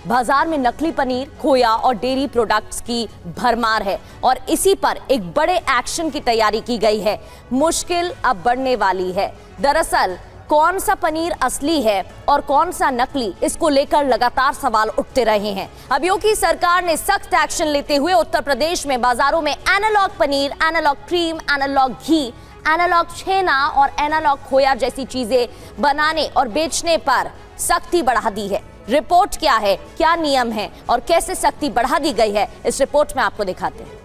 बाजार में नकली पनीर, खोया और डेयरी प्रोडक्ट्स की भरमार है और इसी पर एक बड़े एक्शन की तैयारी की गई है। मुश्किल अब बढ़ने वाली है। दरअसल कौन सा पनीर असली है और कौन सा नकली, इसको लेकर लगातार सवाल उठते रहे हैं। अब योगी सरकार ने सख्त एक्शन लेते हुए उत्तर प्रदेश में बाजारों में analogue paneer, analogue cream, analogue ghee, analogue छेना और एनालॉग खोया जैसी चीजें बनाने और बेचने पर सख्ती बढ़ा दी है। रिपोर्ट क्या है, क्या नियम है और कैसे सख्ती बढ़ा दी गई है, इस रिपोर्ट में आपको दिखाते हैं।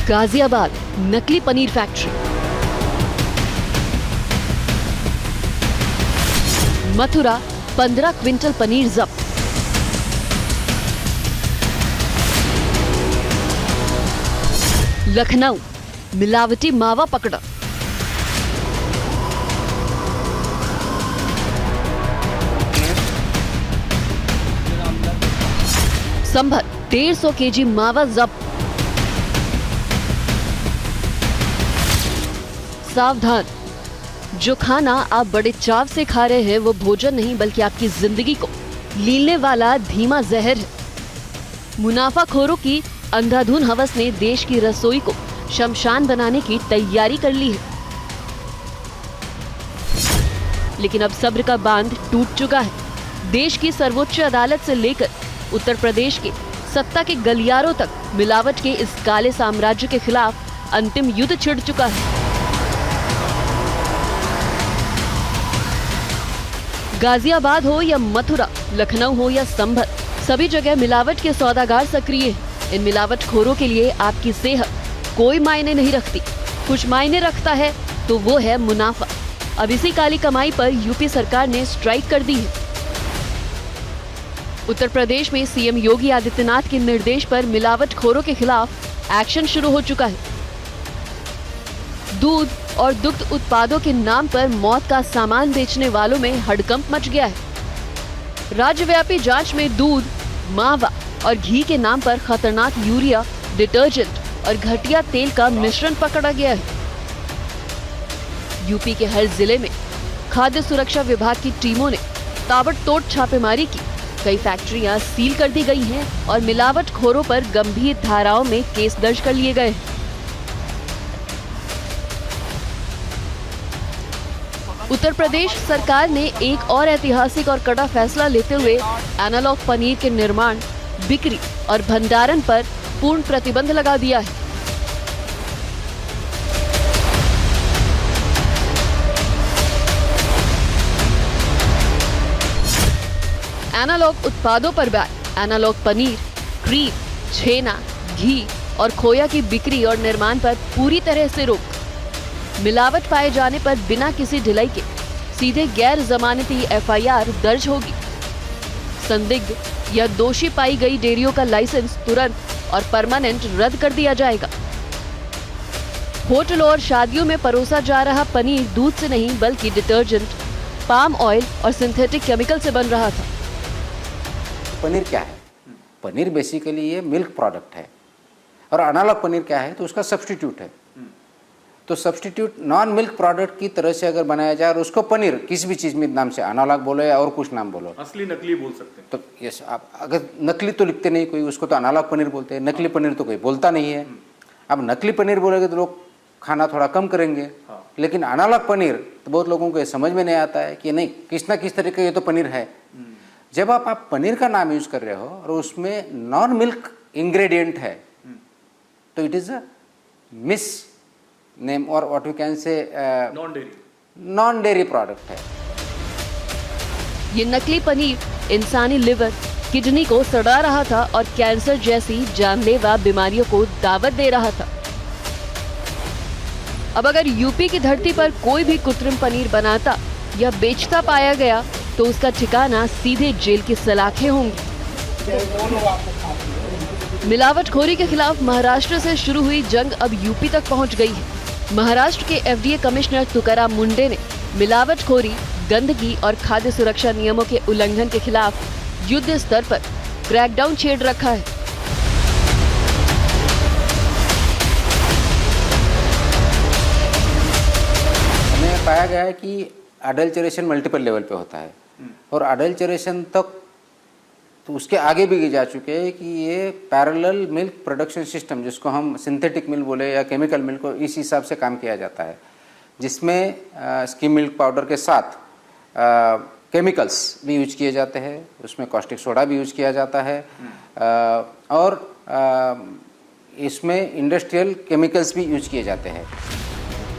गाजियाबाद नकली पनीर फैक्ट्री। मथुरा 15 क्विंटल पनीर जब्त। लखनऊ मिलावटी मावा पकड़ा। संभल 150 केजी मावा जब्त। सावधान, जो खाना आप बड़े चाव से खा रहे हैं वो भोजन नहीं बल्कि आपकी जिंदगी को लीलने वाला धीमा जहर है। मुनाफाखोरों की अंधाधुन हवस ने देश की रसोई को शमशान बनाने की तैयारी कर ली है। लेकिन अब सब्र का बांध टूट चुका है। देश की सर्वोच्च अदालत से लेकर उत्तर प्रदेश के सत्ता के गलियारों तक मिलावट के इस काले साम्राज्य के खिलाफ अंतिम युद्ध छिड़ चुका है। गाजियाबाद हो या मथुरा, लखनऊ हो या संभल, सभी जगह मिलावट के सौदागर सक्रिय हैं। इन मिलावटखोरों के लिए आपकी सेहत कोई मायने नहीं रखती। कुछ मायने रखता है तो वो है मुनाफा। अब इसी काली कमाई पर यूपी सरकार ने स्ट्राइक कर दी है। उत्तर प्रदेश में सीएम योगी आदित्यनाथ के निर्देश पर मिलावटखोरों के खिलाफ एक्शन शुरू हो चुका है। दूध और दुग्ध उत्पादों के नाम पर मौत का सामान बेचने वालों में हड़कंप मच गया है। राज्यव्यापी जांच में दूध, मावा और घी के नाम पर खतरनाक यूरिया, डिटर्जेंट और घटिया तेल का मिश्रण पकड़ा गया है। यूपी के हर जिले में खाद्य सुरक्षा विभाग की टीमों ने ताबड़तोड़ छापेमारी की। कई फैक्ट्रियां सील कर दी गई हैं और मिलावटखोरों पर गंभीर धाराओं में केस दर्ज कर लिए गए हैं। उत्तर प्रदेश सरकार ने एक और ऐतिहासिक और कड़ा फैसला लेते हुए एनालॉग पनीर के निर्माण, बिक्री और भंडारण पर पूर्ण प्रतिबंध लगा दिया है। एनालॉग उत्पादों पर बैन, एनालॉग पनीर, क्रीम, छेना, घी और खोया की बिक्री और निर्माण पर पूरी तरह से रोक। मिलावट पाए जाने पर बिना किसी ढिलाई के सीधे गैर जमानती एफआईआर दर्ज होगी। संदिग्ध या दोषी पाई गई डेयरियों का लाइसेंस तुरंत और परमानेंट रद्द कर दिया जाएगा। होटलों और शादियों में परोसा जा रहा पनीर दूध से नहीं बल्कि डिटर्जेंट, पाम ऑयल और सिंथेटिक केमिकल से बन रहा था। पनीर क्या है? पनीर बेसिकली ये मिल्क प्रोडक्ट है और एनालॉग पनीर क्या है? तो उसका सब्स्टिट्यूट है। तो सब्स्टिट्यूट नॉन मिल्क प्रोडक्ट की तरह से अगर बनाया जाए और उसको पनीर किसी भी चीज़ में नाम से एनालॉग बोलो या और कुछ नाम बोलो, असली नकली बोल सकते हैं। तो यस, आप अगर नकली तो लिखते नहीं कोई, उसको तो एनालॉग पनीर बोलते हैं। नकली पनीर तो कोई बोलता नहीं है। अब नकली पनीर बोलेंगे तो लोग खाना थोड़ा कम करेंगे। लेकिन एनालॉग पनीर तो बहुत लोगों को समझ में नहीं आता है कि नहीं, किस ना किस तरीके ये तो पनीर है। जब आप पनीर का नाम यूज कर रहे हो और उसमें नॉन मिल्क इंग्रेडिएंट है तो it is a miss name और what we can say non dairy product है। ये नकली पनीर इंसानी लिवर, किडनी को सड़ा रहा था और कैंसर जैसी जानलेवा बीमारियों को दावत दे रहा था। अब अगर यूपी की धरती पर कोई भी कृत्रिम पनीर बनाता या बेचता पाया गया तो उसका ठिकाना सीधे जेल की सलाखें होंगी। मिलावटखोरी के खिलाफ महाराष्ट्र से शुरू हुई जंग अब यूपी तक पहुंच गई है। महाराष्ट्र के एफडीए कमिश्नर तुकाराम मुंडे ने मिलावटखोरी, गंदगी और खाद्य सुरक्षा नियमों के उल्लंघन के खिलाफ युद्ध स्तर पर क्रैकडाउन छेड़ रखा है। बताया गया है कि अडल्चरेशन मल्टीपल लेवल पे होता है और अडल्चरेशन तक तो उसके आगे भी जा चुके हैं कि ये पैरेलल मिल्क प्रोडक्शन सिस्टम, जिसको हम सिंथेटिक मिल्क बोले या केमिकल मिल्क को, इस हिसाब से काम किया जाता है, जिसमें स्किम मिल्क पाउडर के साथ केमिकल्स भी यूज किए जाते हैं, उसमें कॉस्टिक सोडा भी यूज किया जाता है और इसमें इंडस्ट्रियल केमिकल्स भी यूज किए जाते हैं।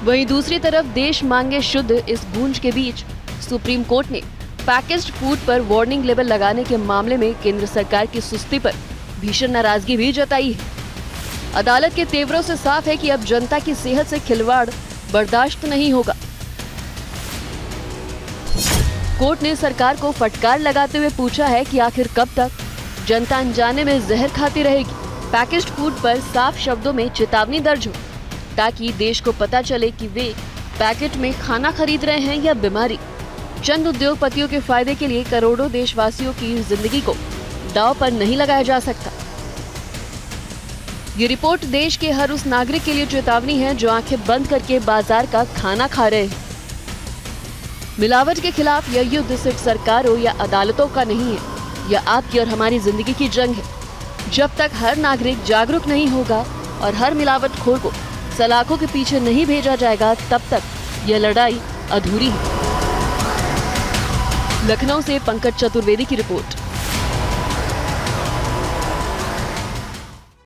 वहीं दूसरी तरफ देश मांगे शुद्ध इस गूंज के बीच सुप्रीम कोर्ट ने पैकेज्ड फूड पर वार्निंग लेबल लगाने के मामले में केंद्र सरकार की सुस्ती पर भीषण नाराजगी भी जताई है। अदालत के तेवरों से साफ है कि अब जनता की सेहत से खिलवाड़ बर्दाश्त नहीं होगा। कोर्ट ने सरकार को फटकार लगाते हुए पूछा है कि आखिर कब तक जनता अनजाने में जहर खाती रहेगी। पैकेज्ड फूड पर साफ शब्दों में चेतावनी दर्ज हो ताकि देश को पता चले कि वे पैकेट में खाना खरीद रहे हैं या बीमारी। चंद उद्योगपतियों के फायदे के लिए करोड़ों देशवासियों की जिंदगी को दांव पर नहीं लगाया जा सकता। ये रिपोर्ट देश के हर उस नागरिक के लिए चेतावनी है जो आंखें बंद करके बाजार का खाना खा रहे हैं। मिलावट के खिलाफ यह युद्ध सिर्फ सरकारों या अदालतों का नहीं है, यह आपकी और हमारी जिंदगी की जंग है। जब तक हर नागरिक जागरूक नहीं होगा और हर मिलावटखोर को सलाखों के पीछे नहीं भेजा जाएगा, तब तक यह लड़ाई अधूरी है। लखनऊ से पंकज चतुर्वेदी की रिपोर्ट।